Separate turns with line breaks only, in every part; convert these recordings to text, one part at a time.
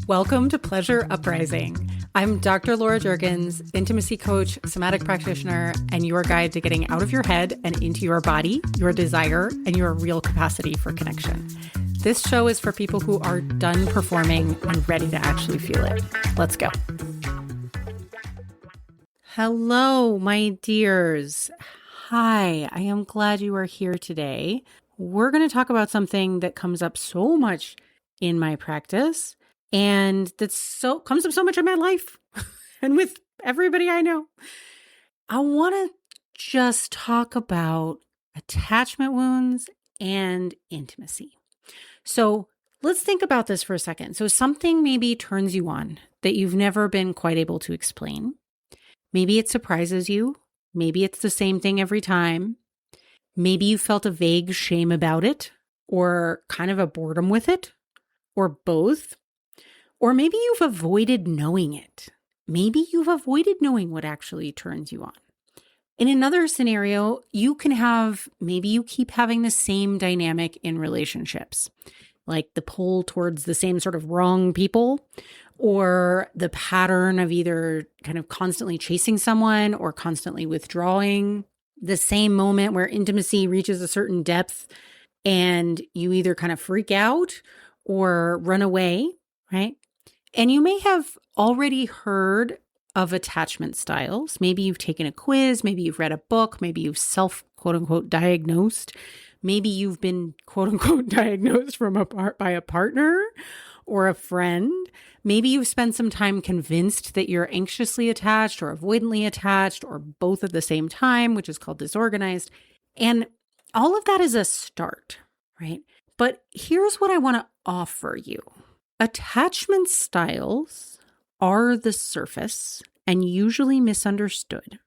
Welcome to Pleasure Uprising. I'm Dr. Laura Juergens, intimacy coach, somatic practitioner, and your guide to getting out of your head and into your body, your desire, and your real capacity for connection. This show is for people who are done performing and ready to actually feel it. Let's go. Hello, my dears. Hi, I am glad you are here today. We're going to talk about something that comes up so much in my practice and comes up so much in my life and with everybody I know. I want to just talk about attachment wounds and intimacy. So let's think about this for a second. So something maybe turns you on that you've never been quite able to explain. Maybe it surprises you. Maybe it's the same thing every time. Maybe you felt a vague shame about it, or kind of a boredom with it, or both. Or maybe you've avoided knowing it. Maybe you've avoided knowing what actually turns you on. In another scenario, maybe you keep having the same dynamic in relationships, like the pull towards the same sort of wrong people, or the pattern of either kind of constantly chasing someone or constantly withdrawing. The same moment where intimacy reaches a certain depth and you either kind of freak out or run away, right? And you may have already heard of attachment styles. Maybe you've taken a quiz, maybe you've read a book, maybe you've quote unquote diagnosed. Maybe you've been quote unquote diagnosed by a partner or a friend. Maybe you've spent some time convinced that you're anxiously attached or avoidantly attached or both at the same time, which is called disorganized. And all of that is a start, right? But here's what I want to offer you. Attachment styles are the surface and usually misunderstood.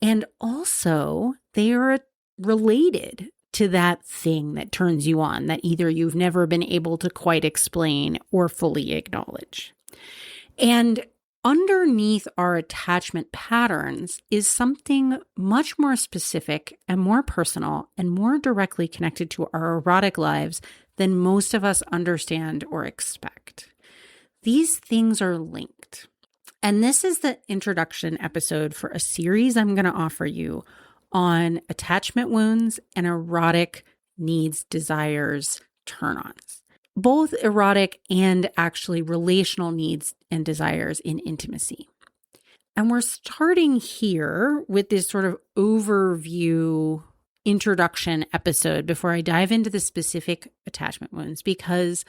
And also, they are related to that thing that turns you on that either you've never been able to quite explain or fully acknowledge. And underneath our attachment patterns is something much more specific and more personal and more directly connected to our erotic lives than most of us understand or expect. These things are linked. And this is the introduction episode for a series I'm going to offer you on attachment wounds and erotic needs, desires, turn-ons. Both erotic and actually relational needs and desires in intimacy. And we're starting here with this sort of overview introduction episode before I dive into the specific attachment wounds, because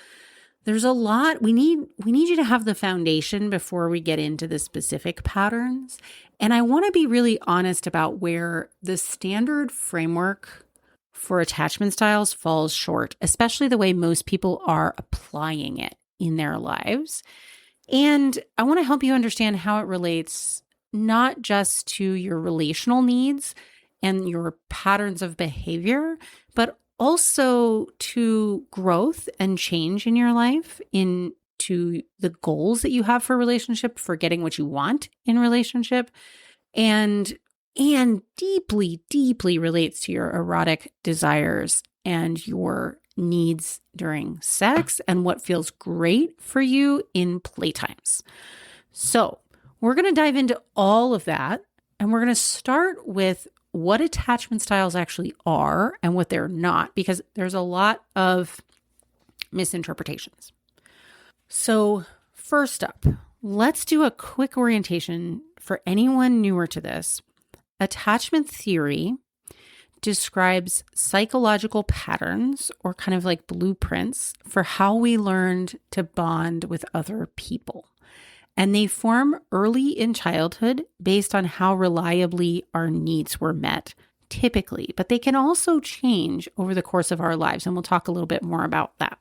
there's a lot. We need you to have the foundation before we get into the specific patterns. And I want to be really honest about where the standard framework for attachment styles falls short, especially the way most people are applying it in their lives. And I want to help you understand how it relates not just to your relational needs and your patterns of behavior, but also to growth and change in your life, into the goals that you have for relationship, for getting what you want in relationship, and deeply, deeply relates to your erotic desires and your needs during sex and what feels great for you in playtimes. So we're going to dive into all of that, and we're going to start with what attachment styles actually are and what they're not, because there's a lot of misinterpretations. So first up, let's do a quick orientation for anyone newer to this. Attachment theory describes psychological patterns or kind of like blueprints for how we learned to bond with other people. And they form early in childhood based on how reliably our needs were met, typically. But they can also change over the course of our lives, and we'll talk a little bit more about that.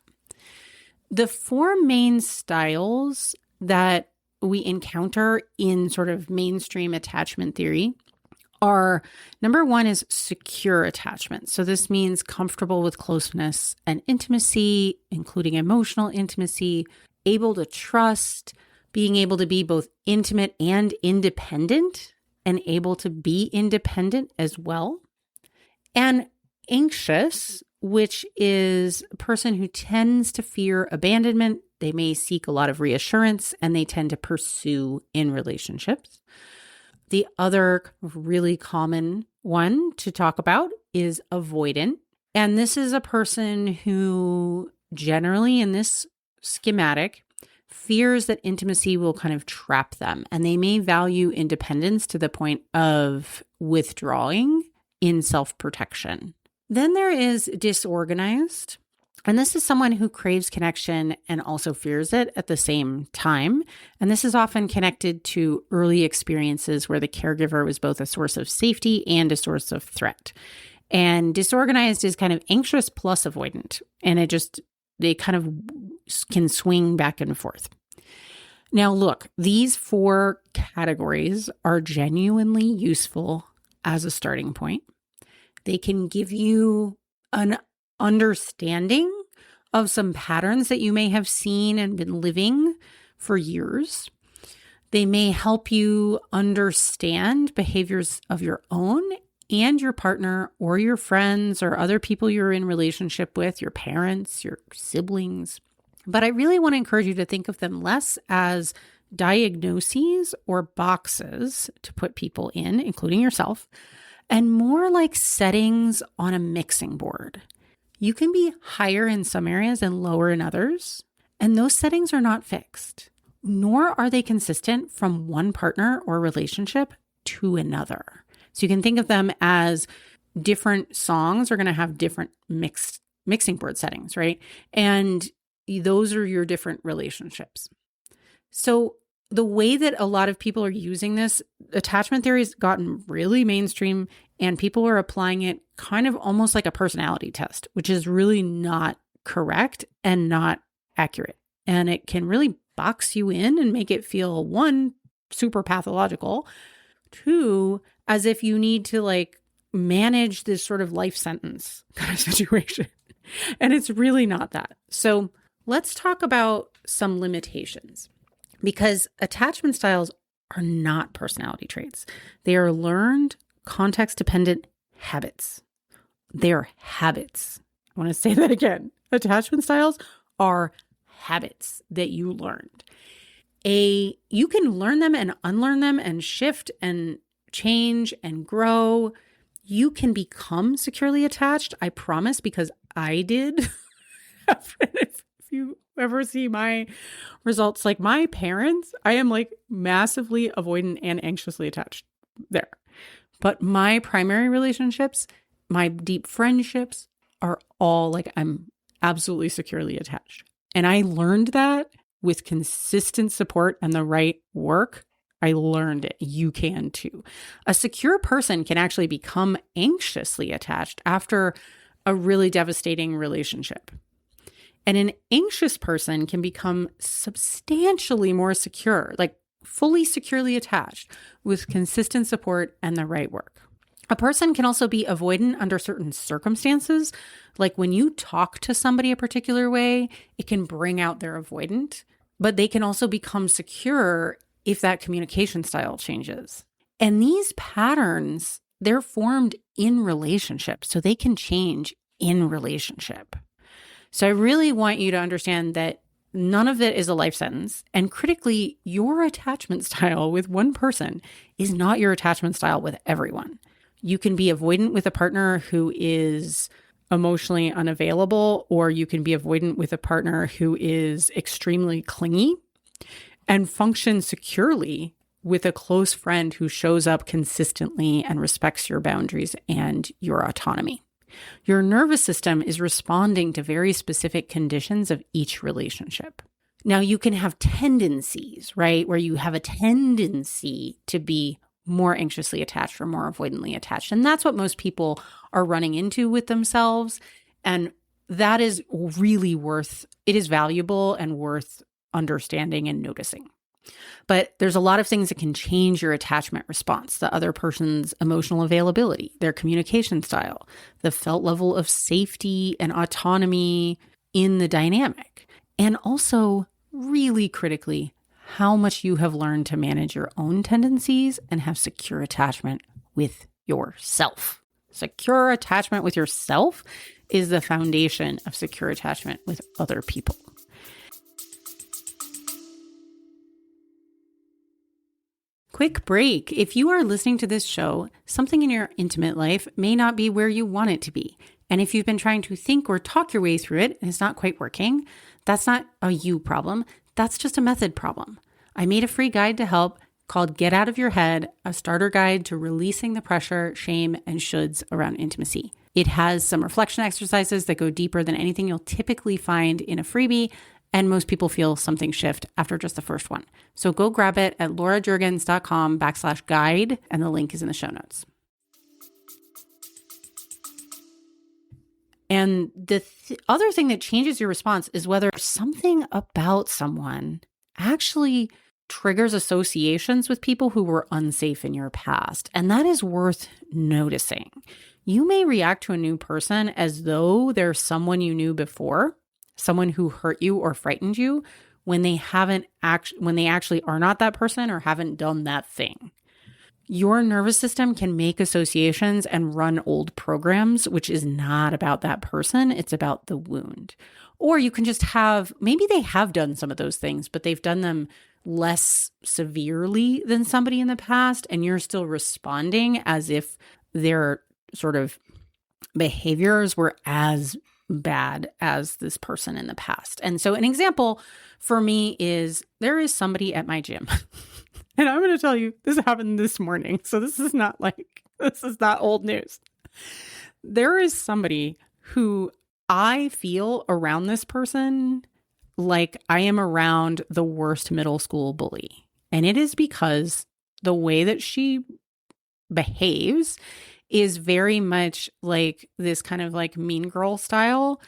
The four main styles that we encounter in sort of mainstream attachment theory are, number one is secure attachment. So this means comfortable with closeness and intimacy, including emotional intimacy, able to trust, being able to be both intimate and independent, and able to be independent as well. And anxious, which is a person who tends to fear abandonment, They may seek a lot of reassurance, and they tend to pursue in relationships. The other really common one to talk about is avoidant. And this is a person who generally in this schematic fears that intimacy will kind of trap them, and they may value independence to the point of withdrawing in self-protection. Then there is disorganized, and this is someone who craves connection and also fears it at the same time. And this is often connected to early experiences where the caregiver was both a source of safety and a source of threat. And disorganized is kind of anxious plus avoidant, and they kind of can swing back and forth. Now, look, these 4 categories are genuinely useful as a starting point. They can give you an understanding of some patterns that you may have seen and been living for years. They may help you understand behaviors of your own and your partner or your friends or other people you're in relationship with, your parents, your siblings. But I really want to encourage you to think of them less as diagnoses or boxes to put people in, including yourself, and more like settings on a mixing board. You can be higher in some areas and lower in others, and those settings are not fixed, nor are they consistent from one partner or relationship to another. So you can think of them as different songs are going to have different mixing board settings, right? And those are your different relationships. So the way that a lot of people are using this, attachment theory has gotten really mainstream, and people are applying it kind of almost like a personality test, which is really not correct and not accurate. And it can really box you in and make it feel, 1, super pathological, 2, as if you need to like manage this sort of life sentence kind of situation. And it's really not that. So let's talk about some limitations, because attachment styles are not personality traits. They are learned, context-dependent habits. They are habits. I want to say that again. Attachment styles are habits that you learned. You can learn them and unlearn them and shift and change and grow. You can become securely attached, I promise, because I did. If you ever see my results, like my parents, I am like massively avoidant and anxiously attached there. But my primary relationships, my deep friendships are all like I'm absolutely securely attached. And I learned that with consistent support and the right work. I learned it. You can too. A secure person can actually become anxiously attached after a really devastating relationship. And an anxious person can become substantially more secure, like fully securely attached with consistent support and the right work. A person can also be avoidant under certain circumstances. Like when you talk to somebody a particular way, it can bring out their avoidant, but they can also become secure if that communication style changes. And these patterns, they're formed in relationship, so they can change in relationship. So I really want you to understand that none of it is a life sentence. And critically, your attachment style with one person is not your attachment style with everyone. You can be avoidant with a partner who is emotionally unavailable, or you can be avoidant with a partner who is extremely clingy, and function securely with a close friend who shows up consistently and respects your boundaries and your autonomy. Your nervous system is responding to very specific conditions of each relationship. Now, you can have tendencies, right, where you have a tendency to be more anxiously attached or more avoidantly attached. And that's what most people are running into with themselves. And that is really it is valuable and worth understanding and noticing. But there's a lot of things that can change your attachment response: the other person's emotional availability, their communication style, the felt level of safety and autonomy in the dynamic, and also, really critically, how much you have learned to manage your own tendencies and have secure attachment with yourself. Secure attachment with yourself is the foundation of secure attachment with other people. Quick break. If you are listening to this show, something in your intimate life may not be where you want it to be. And if you've been trying to think or talk your way through it and it's not quite working, that's not a you problem. That's just a method problem. I made a free guide to help called Get Out of Your Head, a starter guide to releasing the pressure, shame, and shoulds around intimacy. It has some reflection exercises that go deeper than anything you'll typically find in a freebie, and most people feel something shift after just the first one. So go grab it at laurajurgens.com/guide, and the link is in the show notes. And the other thing that changes your response is whether something about someone actually triggers associations with people who were unsafe in your past. And that is worth noticing. You may react to a new person as though they're someone you knew before, someone who hurt you or frightened you, when they actually are not that person or haven't done that thing. Your nervous system can make associations and run old programs, which is not about that person. It's about the wound. Or you can just maybe they have done some of those things, but they've done them less severely than somebody in the past, and you're still responding as if their sort of behaviors were as bad as this person in the past. And so an example for me is there is somebody at my gym. And I'm going to tell you, this happened this morning. So this is not old news. There is somebody who I feel around this person like I am around the worst middle school bully. And it is because the way that she behaves is very much like this kind of like mean girl style,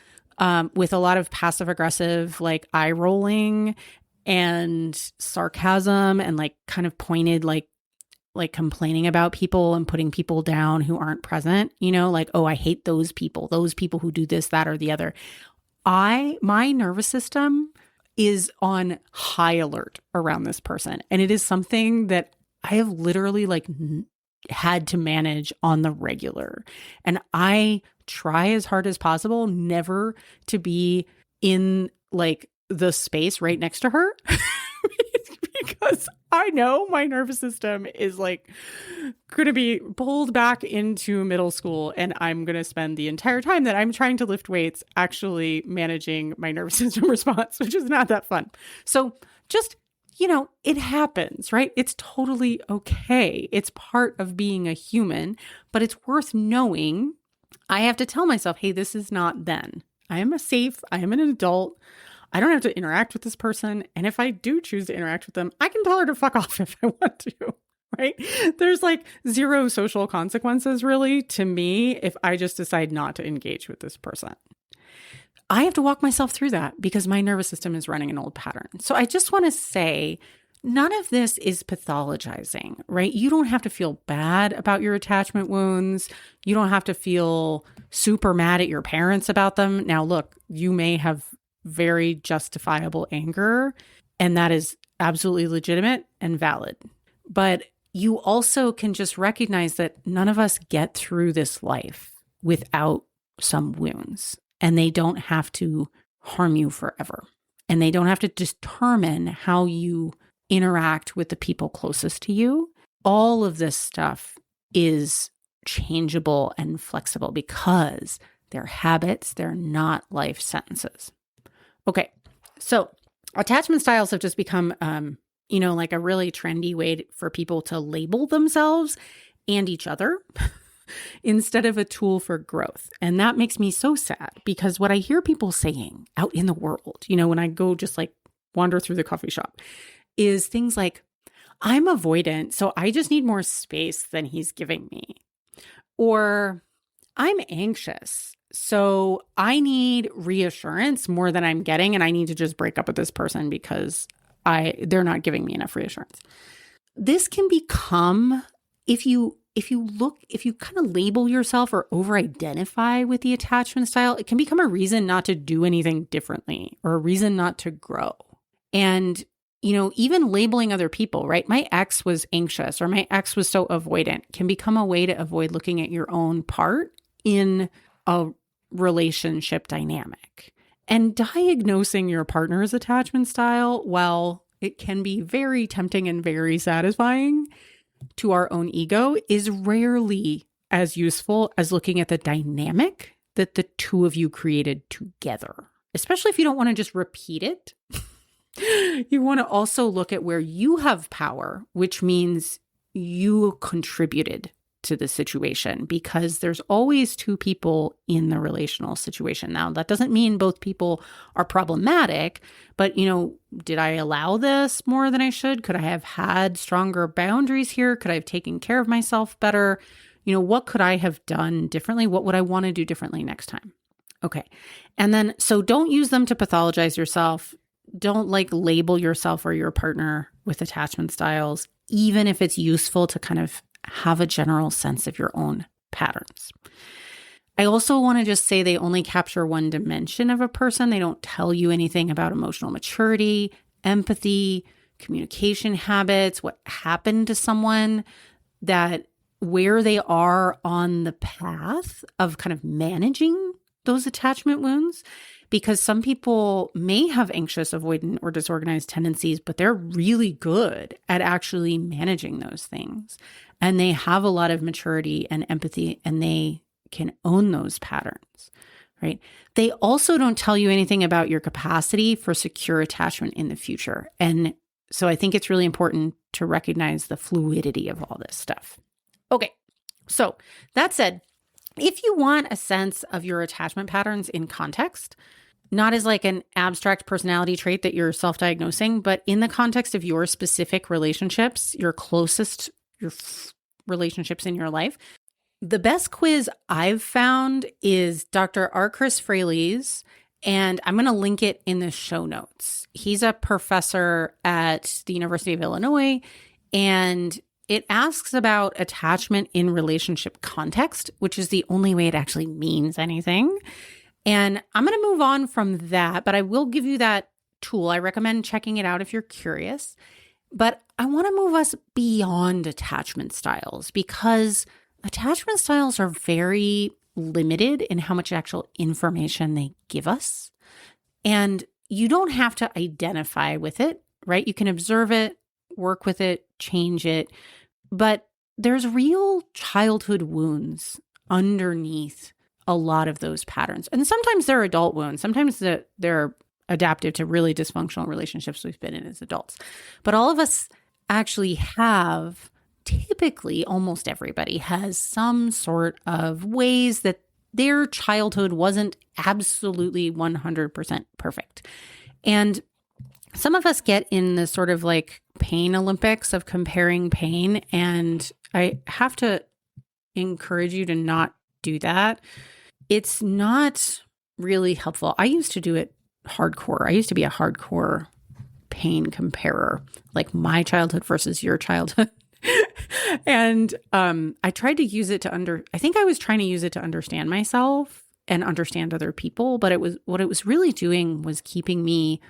with a lot of passive aggressive, like eye rolling and sarcasm and like kind of pointed, like complaining about people and putting people down who aren't present, like, oh, I hate those people who do this, that, or the other. My nervous system is on high alert around this person. And it is something that I have literally had to manage on the regular. And I try as hard as possible never to be in the space right next to her because I know my nervous system is going to be pulled back into middle school, and I'm going to spend the entire time that I'm trying to lift weights actually managing my nervous system response, which is not that fun. So just, it happens, right? It's totally okay. It's part of being a human, but it's worth knowing. I have to tell myself, hey, this is not then. I am an adult. I don't have to interact with this person. And if I do choose to interact with them, I can tell her to fuck off if I want to, right? There's zero social consequences really to me if I just decide not to engage with this person. I have to walk myself through that because my nervous system is running an old pattern. So I just want to say, none of this is pathologizing, right? You don't have to feel bad about your attachment wounds. You don't have to feel super mad at your parents about them. Now, look, you may have very justifiable anger, and that is absolutely legitimate and valid. But you also can just recognize that none of us get through this life without some wounds, and they don't have to harm you forever. And they don't have to determine how you interact with the people closest to you. All of this stuff is changeable and flexible because they're habits, they're not life sentences. Okay, so attachment styles have just become, a really trendy way for people to label themselves and each other instead of a tool for growth. And that makes me so sad because what I hear people saying out in the world, when I go just wander through the coffee shop, is things like, I'm avoidant, so I just need more space than he's giving me. Or I'm anxious, so I need reassurance more than I'm getting, and I need to just break up with this person because they're not giving me enough reassurance. This can become, if you kind of label yourself or over-identify with the attachment style, it can become a reason not to do anything differently or a reason not to grow. And even labeling other people, right? My ex was anxious or my ex was so avoidant can become a way to avoid looking at your own part in a relationship dynamic. And diagnosing your partner's attachment style while it can be very tempting and very satisfying to our own ego, is rarely as useful as looking at the dynamic that the two of you created together, especially if you don't want to just repeat it. You want to also look at where you have power, which means you contributed to the situation, because there's always two people in the relational situation. Now, that doesn't mean both people are problematic, but, did I allow this more than I should? Could I have had stronger boundaries here? Could I have taken care of myself better? What could I have done differently? What would I want to do differently next time? Okay. And then, so don't use them to pathologize yourself. Don't label yourself or your partner with attachment styles, even if it's useful to kind of have a general sense of your own patterns. I also want to just say they only capture one dimension of a person. They don't tell you anything about emotional maturity, empathy, communication habits, what happened to someone, that where they are on the path of kind of managing those attachment wounds. Because some people may have anxious, avoidant, or disorganized tendencies, but they're really good at actually managing those things. And they have a lot of maturity and empathy, and they can own those patterns, right? They also don't tell you anything about your capacity for secure attachment in the future. And so I think it's really important to recognize the fluidity of all this stuff. Okay, so that said, if you want a sense of your attachment patterns in context, not as an abstract personality trait that you're self-diagnosing, but in the context of your specific relationships, your closest relationships in your life, the best quiz I've found is Dr. R. Chris Fraley's, and I'm going to link it in the show notes. He's a professor at the University of Illinois, and it asks about attachment in relationship context, which is the only way it actually means anything. And I'm going to move on from that, but I will give you that tool. I recommend checking it out if you're curious. But I want to move us beyond attachment styles, because attachment styles are very limited in how much actual information they give us. And you don't have to identify with it, right? You can observe it, work with it, change it. But there's real childhood wounds underneath a lot of those patterns. And sometimes they're adult wounds. Sometimes they're adaptive to really dysfunctional relationships we've been in as adults. But all of us actually have, typically almost everybody has some sort of ways that their childhood wasn't absolutely 100% perfect. And some of us get in the sort of pain Olympics of comparing pain. And I have to encourage you to not do that. It's not really helpful. I used to do it hardcore. I used to be a hardcore pain comparer, my childhood versus your childhood. And I tried to use it I think I was trying to use it to understand myself and understand other people, but what it was really doing was keeping me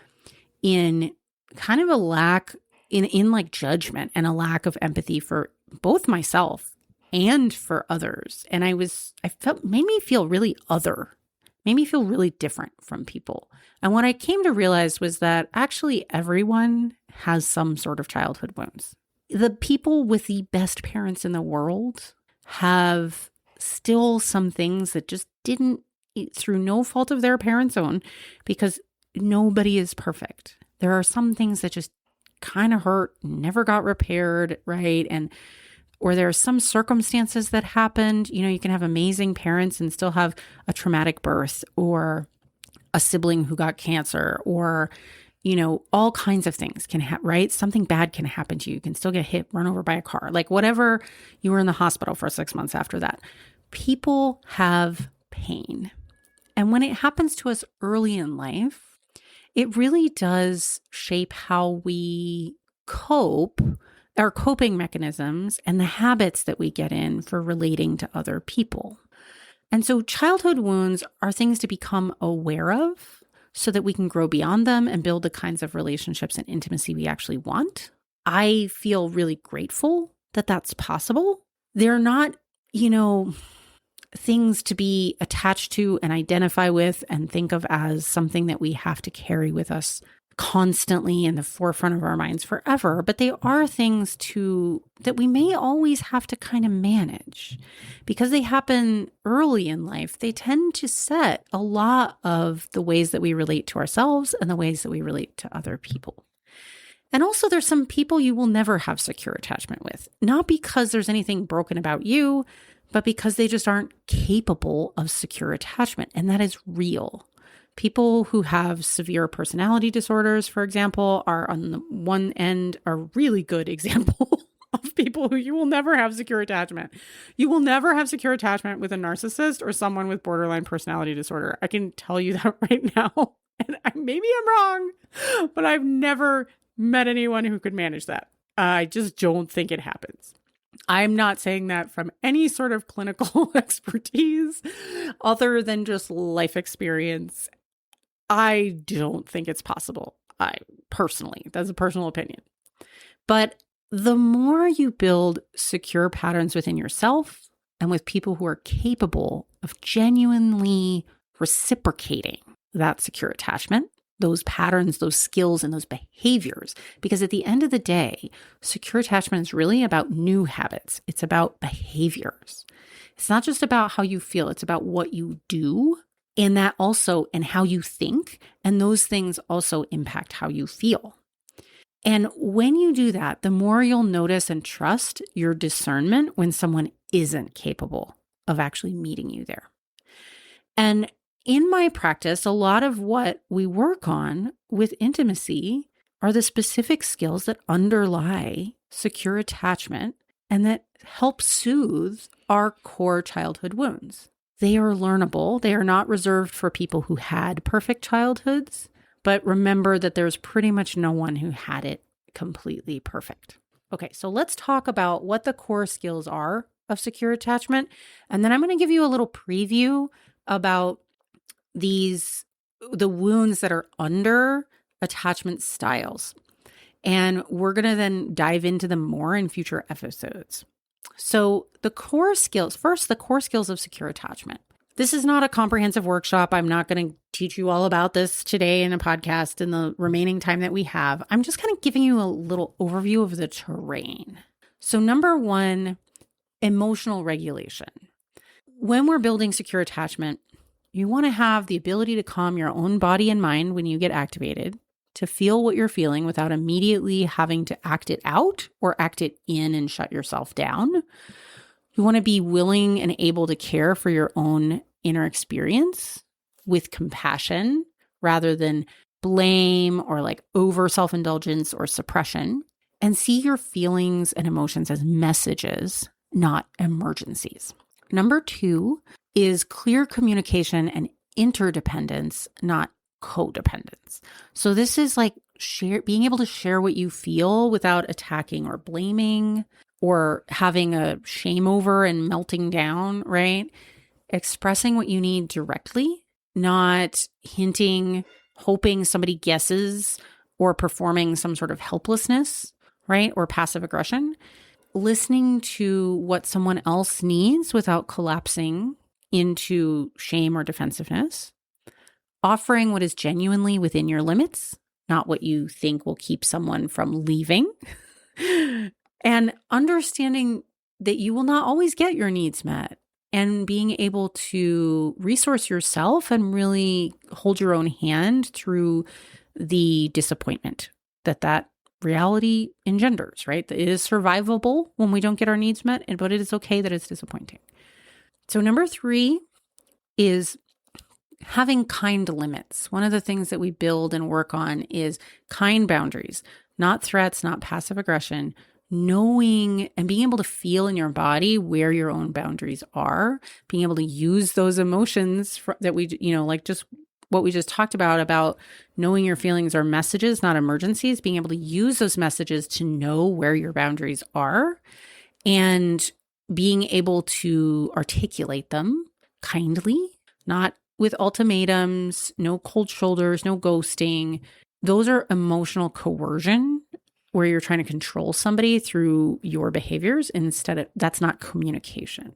in kind of a lack in judgment and a lack of empathy for both myself and for others. And made me feel really other, made me feel really different from people. And what I came to realize was that actually everyone has some sort of childhood wounds. The people with the best parents in the world have still some things that just didn't, through no fault of their parents' own, because nobody is perfect. There are some things that just kind of hurt, never got repaired, right? Or there are some circumstances that happened. You can have amazing parents and still have a traumatic birth, or a sibling who got cancer, or, all kinds of things can happen, right? Something bad can happen to you. You can still get run over by a car, whatever. You were in the hospital for 6 months after that. People have pain. And when it happens to us early in life, it really does shape how we cope, our coping mechanisms, and the habits that we get in for relating to other people. And so childhood wounds are things to become aware of so that we can grow beyond them and build the kinds of relationships and intimacy we actually want. I feel really grateful that that's possible. They're not, things to be attached to and identify with and think of as something that we have to carry with us constantly in the forefront of our minds forever, but they are things that we may always have to kind of manage. Because they happen early in life, they tend to set a lot of the ways that we relate to ourselves and the ways that we relate to other people. And also, there's some people you will never have secure attachment with, not because there's anything broken about you, but because they just aren't capable of secure attachment. And that is real. People who have severe personality disorders, for example, are on the one end a really good example of people who you will never have secure attachment. You will never have secure attachment with a narcissist or someone with borderline personality disorder. I can tell you that right now. And maybe I'm wrong, but I've never met anyone who could manage that. I just don't think it happens. I'm not saying that from any sort of clinical expertise other than just life experience. I don't think it's possible. Personally, that's a personal opinion. But the more you build secure patterns within yourself and with people who are capable of genuinely reciprocating that secure attachment, those patterns, those skills, and those behaviors, because at the end of the day, secure attachment is really about new habits. It's about behaviors. It's not just about how you feel. It's about what you do. And that also, and how you think, and those things also impact how you feel. And when you do that, the more you'll notice and trust your discernment when someone isn't capable of actually meeting you there. And in my practice, a lot of what we work on with intimacy are the specific skills that underlie secure attachment and that help soothe our core childhood wounds. They are learnable. They are not reserved for people who had perfect childhoods, but remember that there's pretty much no one who had it completely perfect. Okay, so let's talk about what the core skills are of secure attachment. And then I'm going to give you a little preview about the wounds that are under attachment styles. And we're going to then dive into them more in future episodes. So the core skills of secure attachment. This is not a comprehensive workshop. I'm not going to teach you all about this today in a podcast in the remaining time that we have. I'm just kind of giving you a little overview of the terrain. So number one, emotional regulation. When we're building secure attachment, you want to have the ability to calm your own body and mind when you get activated, to feel what you're feeling without immediately having to act it out or act it in and shut yourself down. You want to be willing and able to care for your own inner experience with compassion rather than blame or like over self-indulgence or suppression, and see your feelings and emotions as messages, not emergencies. Number two is clear communication and interdependence, not codependence. So this is like being able to share what you feel without attacking or blaming or having a shame over and melting down, right? Expressing what you need directly, not hinting, hoping somebody guesses, or performing some sort of helplessness, right? Or passive aggression. Listening to what someone else needs without collapsing into shame or defensiveness. Offering what is genuinely within your limits, not what you think will keep someone from leaving. And understanding that you will not always get your needs met, and being able to resource yourself and really hold your own hand through the disappointment that reality engenders, right? It is survivable when we don't get our needs met, but it is okay that it's disappointing. So number three is having kind limits. One of the things that we build and work on is kind boundaries, not threats, not passive aggression, knowing and being able to feel in your body where your own boundaries are, being able to use those emotions that we, like just what we just talked about knowing your feelings are messages, not emergencies, being able to use those messages to know where your boundaries are and being able to articulate them kindly, not with ultimatums, no cold shoulders, no ghosting. Those are emotional coercion where you're trying to control somebody through your behaviors. Instead of, that's not communication.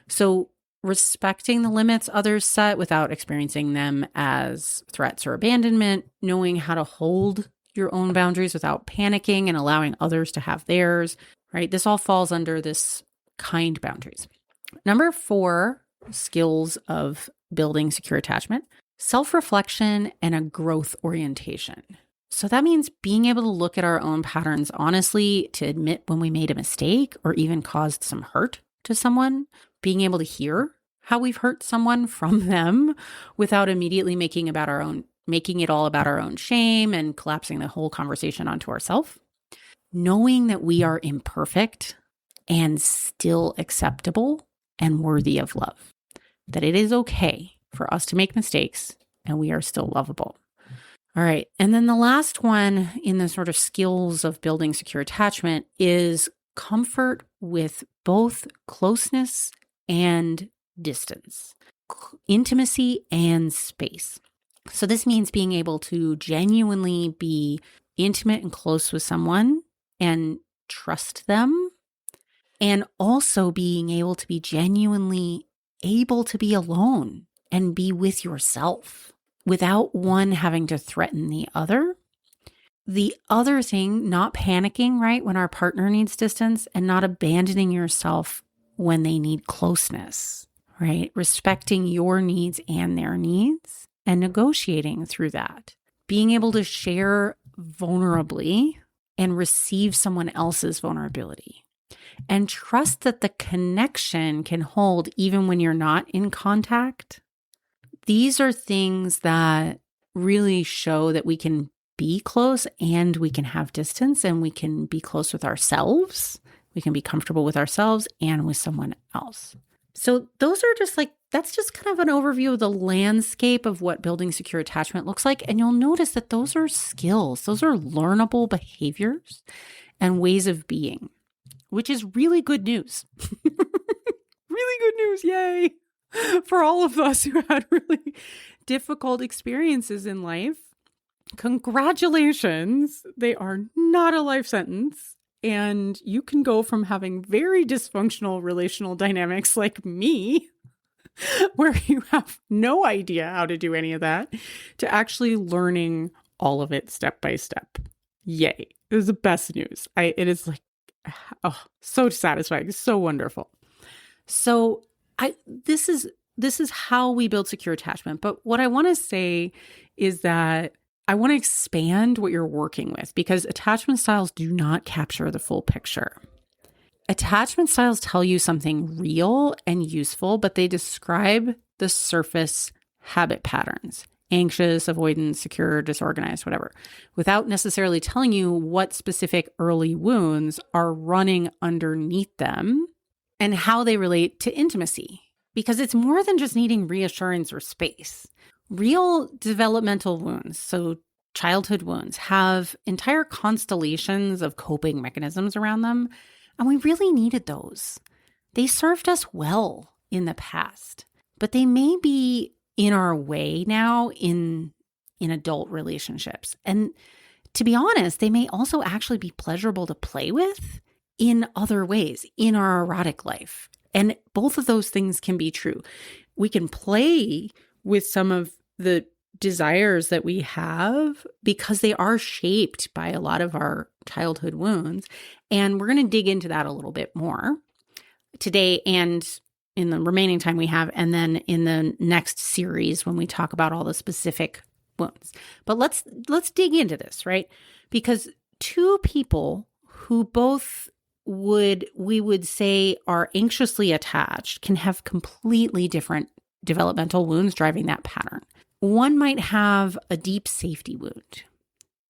So respecting the limits others set without experiencing them as threats or abandonment, knowing how to hold your own boundaries without panicking and allowing others to have theirs, right? This all falls under this kind boundaries. Number 4, skills of building secure attachment, self-reflection and a growth orientation. So that means being able to look at our own patterns honestly, to admit when we made a mistake or even caused some hurt to someone, being able to hear how we've hurt someone from them without immediately making it all about our own shame and collapsing the whole conversation onto ourselves. Knowing that we are imperfect and still acceptable and worthy of love. That it is okay for us to make mistakes and we are still lovable. All right. And then the last one in the sort of skills of building secure attachment is comfort with both closeness and distance, intimacy and space. So this means being able to genuinely be intimate and close with someone and trust them, and also being able to be genuinely able to be alone and be with yourself without one having to threaten the other. The other thing, not panicking, right, when our partner needs distance, and not abandoning yourself when they need closeness, right? Respecting your needs and their needs and negotiating through that. Being able to share vulnerably and receive someone else's vulnerability. And trust that the connection can hold even when you're not in contact. These are things that really show that we can be close and we can have distance, and we can be close with ourselves. We can be comfortable with ourselves and with someone else. So those are that's just kind of an overview of the landscape of what building secure attachment looks like. And you'll notice that those are skills. Those are learnable behaviors and ways of being, which is really good news. Really good news. Yay. For all of us who had really difficult experiences in life. Congratulations. They are not a life sentence. And you can go from having very dysfunctional relational dynamics like me, where you have no idea how to do any of that, to actually learning all of it step by step. Yay. It was the best news. It is so satisfying. So wonderful. So this is how we build secure attachment. But what I want to say is that I want to expand what you're working with, because attachment styles do not capture the full picture. Attachment styles tell you something real and useful, but they describe the surface habit patterns, anxious, avoidant, secure, disorganized, whatever, without necessarily telling you what specific early wounds are running underneath them and how they relate to intimacy. Because it's more than just needing reassurance or space. Real developmental wounds, so childhood wounds, have entire constellations of coping mechanisms around them, and we really needed those. They served us well in the past, but they may be in our way now in adult relationships. And to be honest, they may also actually be pleasurable to play with in other ways in our erotic life. And both of those things can be true. We can play with some of the desires that we have because they are shaped by a lot of our childhood wounds. And we're going to dig into that a little bit more today and in the remaining time we have, and then in the next series when we talk about all the specific wounds. But let's dig into this, right? Because two people who both we would say are anxiously attached can have completely different developmental wounds driving that pattern. One might have a deep safety wound.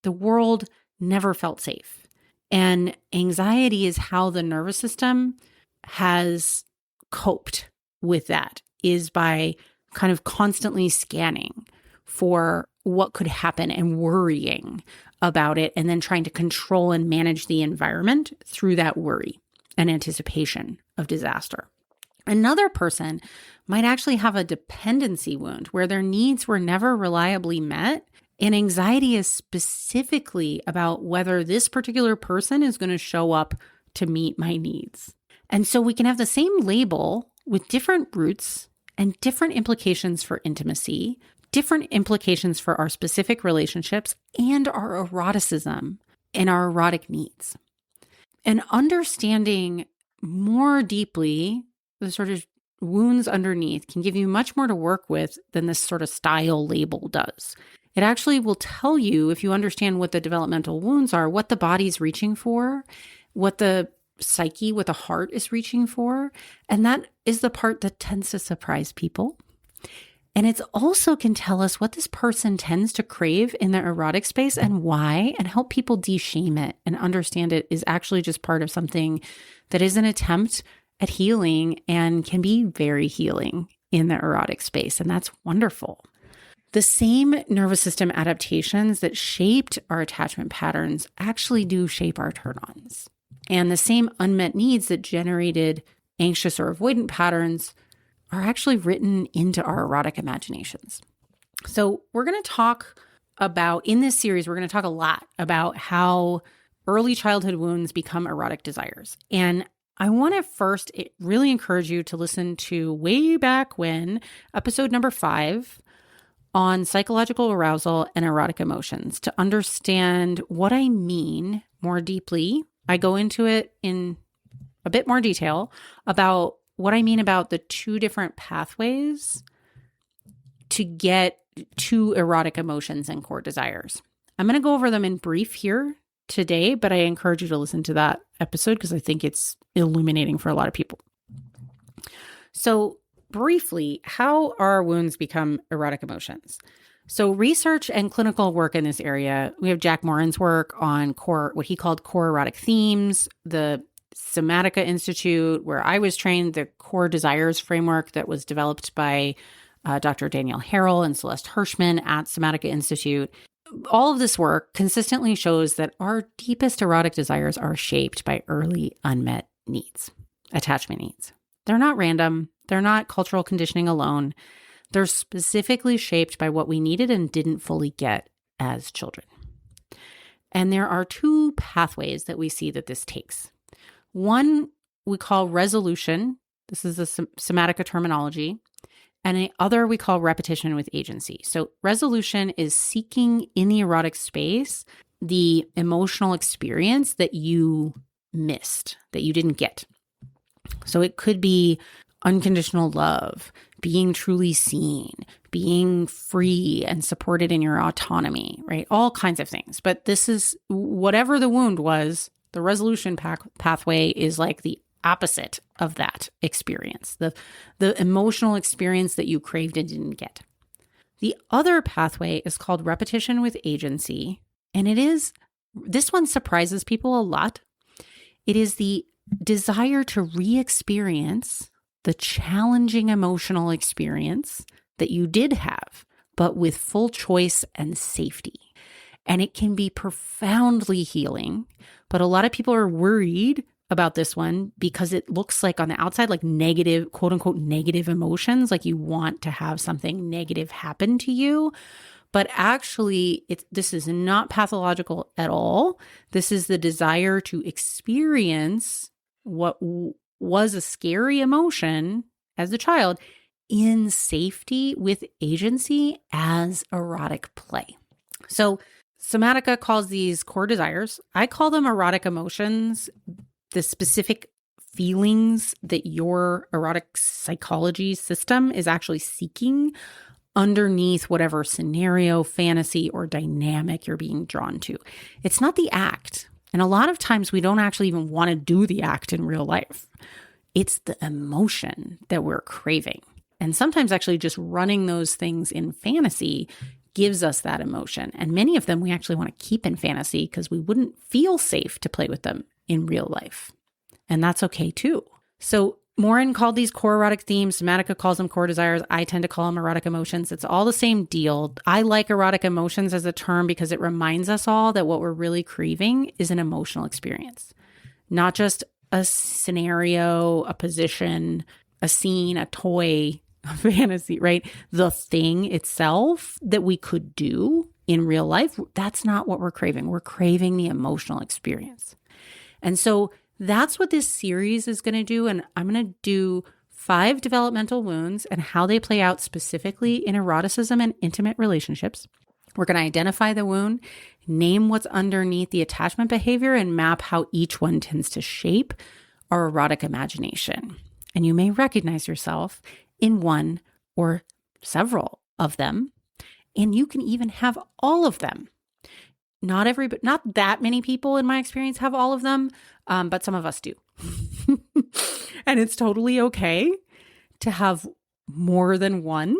The world never felt safe. And anxiety is how the nervous system has coped with that, is by kind of constantly scanning for what could happen and worrying about it, and then trying to control and manage the environment through that worry and anticipation of disaster. Another person might actually have a dependency wound where their needs were never reliably met, and anxiety is specifically about whether this particular person is going to show up to meet my needs. And so we can have the same label with different roots and different implications for intimacy, different implications for our specific relationships and our eroticism and our erotic needs. And understanding more deeply the sort of wounds underneath can give you much more to work with than this sort of style label does. It actually will tell you, if you understand what the developmental wounds are, what the body's reaching for, what the psyche, what the heart is reaching for. And that is the part that tends to surprise people. And it also can tell us what this person tends to crave in their erotic space and why, and help people de-shame it and understand it is actually just part of something that is an attempt at healing and can be very healing in the erotic space. And that's wonderful. The same nervous system adaptations that shaped our attachment patterns actually do shape our turn-ons. And the same unmet needs that generated anxious or avoidant patterns are actually written into our erotic imaginations. So we're going to talk about, in this series, we're going to talk a lot about how early childhood wounds become erotic desires. And I want to first really encourage you to listen to way back when, episode number 5 on psychological arousal and erotic emotions, to understand what I mean more deeply. I go into it in a bit more detail about what I mean about the 2 different pathways to get to erotic emotions and core desires. I'm going to go over them in brief here today, but I encourage you to listen to that episode because I think it's illuminating for a lot of people. So briefly, how our wounds become erotic emotions? So research and clinical work in this area, we have Jack Morin's work on what he called core erotic themes, the Somatica Institute, where I was trained, the core desires framework that was developed by Dr. Danielle Harrell and Celeste Hirschman at Somatica Institute. All of this work consistently shows that our deepest erotic desires are shaped by early unmet needs, attachment needs. They're not random. They're not cultural conditioning alone. They're specifically shaped by what we needed and didn't fully get as children. And there are 2 pathways that we see that this takes. One we call resolution. This is the Somatica terminology. And the other we call repetition with agency. So resolution is seeking in the erotic space the emotional experience that you missed, that you didn't get. So it could be unconditional love, being truly seen, being free and supported in your autonomy, right? All kinds of things. But this is whatever the wound was. The resolution pathway is like the opposite of that experience, the emotional experience that you craved and didn't get. The other pathway is called repetition with agency, and this one surprises people a lot. It is the desire to re-experience the challenging emotional experience that you did have, but with full choice and safety. And it can be profoundly healing, but a lot of people are worried about this one because it looks like on the outside, like negative, quote unquote, negative emotions, like you want to have something negative happen to you. But actually, this is not pathological at all. This is the desire to experience what was a scary emotion as a child in safety with agency as erotic play. So Somatica calls these core desires. I call them erotic emotions, the specific feelings that your erotic psychology system is actually seeking underneath whatever scenario, fantasy, or dynamic you're being drawn to. It's not the act. And a lot of times we don't actually even want to do the act in real life. It's the emotion that we're craving. And sometimes actually just running those things in fantasy gives us that emotion. And many of them we actually want to keep in fantasy because we wouldn't feel safe to play with them in real life. And that's okay too. So Morin called these core erotic themes. Somatica calls them core desires. I tend to call them erotic emotions. It's all the same deal. I like erotic emotions as a term because it reminds us all that what we're really craving is an emotional experience, not just a scenario, a position, a scene, a toy, a fantasy, right? The thing itself that we could do in real life, that's not what we're craving. We're craving the emotional experience. And so that's what this series is going to do. And I'm going to do 5 developmental wounds and how they play out specifically in eroticism and intimate relationships. We're going to identify the wound, name what's underneath the attachment behavior, and map how each one tends to shape our erotic imagination. And you may recognize yourself in one or several of them, and you can even have all of them. Not that many people in my experience have all of them, but some of us do. And it's totally okay to have more than one.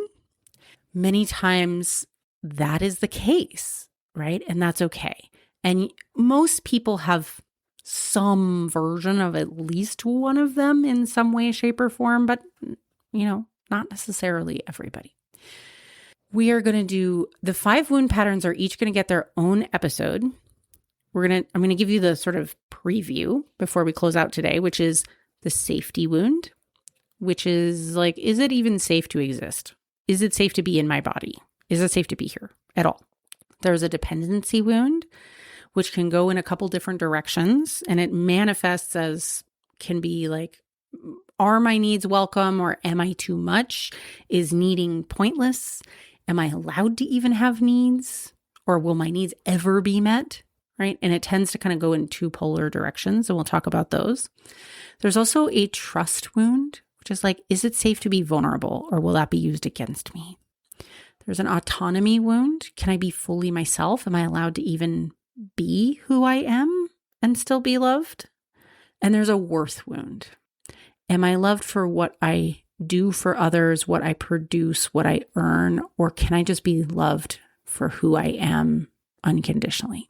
Many times that is the case, right? And that's okay. And most people have some version of at least one of them in some way, shape, or form, but not necessarily everybody. We are going to do the 5 wound patterns are each going to get their own episode. I'm going to give you the sort of preview before we close out today, which is the safety wound, which is like, is it even safe to exist? Is it safe to be in my body? Is it safe to be here at all? There's a dependency wound, which can go in a couple different directions, and it manifests as can be like, are my needs welcome or am I too much? Is needing pointless? Am I allowed to even have needs? Or will my needs ever be met? Right? And it tends to kind of go in 2 polar directions, and we'll talk about those. There's also a trust wound, which is like, is it safe to be vulnerable or will that be used against me? There's an autonomy wound. Can I be fully myself? Am I allowed to even be who I am and still be loved? And there's a worth wound. Am I loved for what I do for others, what I produce, what I earn, or can I just be loved for who I am unconditionally?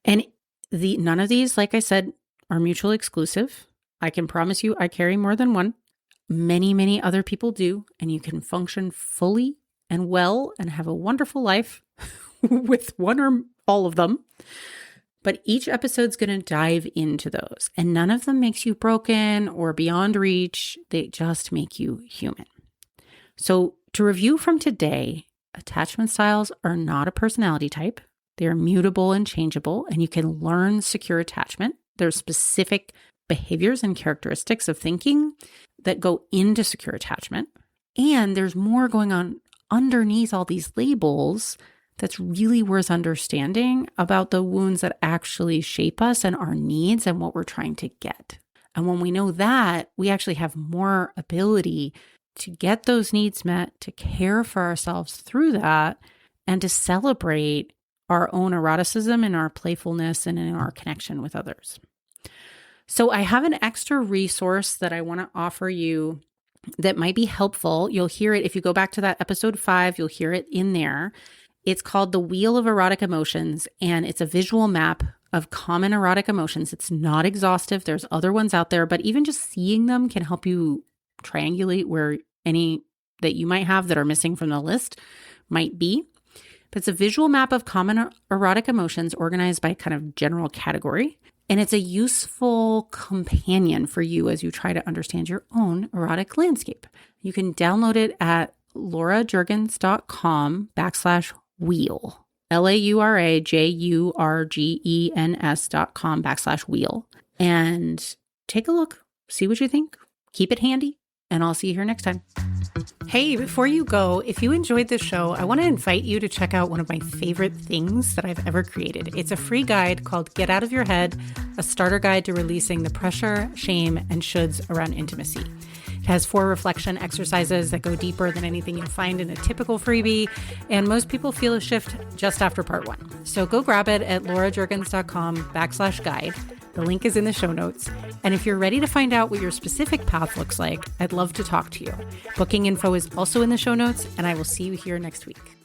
And none of these, like I said, are mutually exclusive. I can promise you I carry more than one. Many, many other people do, and you can function fully and well and have a wonderful life with one or all of them. But each episode's going to dive into those, and none of them makes you broken or beyond reach. They just make you human. So to review from today, attachment styles are not a personality type. They are mutable and changeable, and you can learn secure attachment. There's specific behaviors and characteristics of thinking that go into secure attachment. And there's more going on underneath all these labels that's really worth understanding about the wounds that actually shape us and our needs and what we're trying to get. And when we know that, we actually have more ability to get those needs met, to care for ourselves through that, and to celebrate our own eroticism and our playfulness and in our connection with others. So I have an extra resource that I want to offer you that might be helpful. You'll hear it if you go back to that episode 5, you'll hear it in there. It's called The Wheel of Erotic Emotions, and it's a visual map of common erotic emotions. It's not exhaustive. There's other ones out there, but even just seeing them can help you triangulate where any that you might have that are missing from the list might be. But it's a visual map of common erotic emotions organized by kind of general category. And it's a useful companion for you as you try to understand your own erotic landscape. You can download it at laurajurgens.com/wheel. laurajurgens.com/wheel. And take a look, see what you think. Keep it handy, and I'll see you here next time. Hey, before you go, if you enjoyed this show, I want to invite you to check out one of my favorite things that I've ever created. It's a free guide called Get Out of Your Head, a starter guide to releasing the pressure, shame, and shoulds around intimacy. It has 4 reflection exercises that go deeper than anything you'll find in a typical freebie, and most people feel a shift just after part 1. So go grab it at laurajurgens.com/guide. The link is in the show notes. And if you're ready to find out what your specific path looks like, I'd love to talk to you. Booking info is also in the show notes, and I will see you here next week.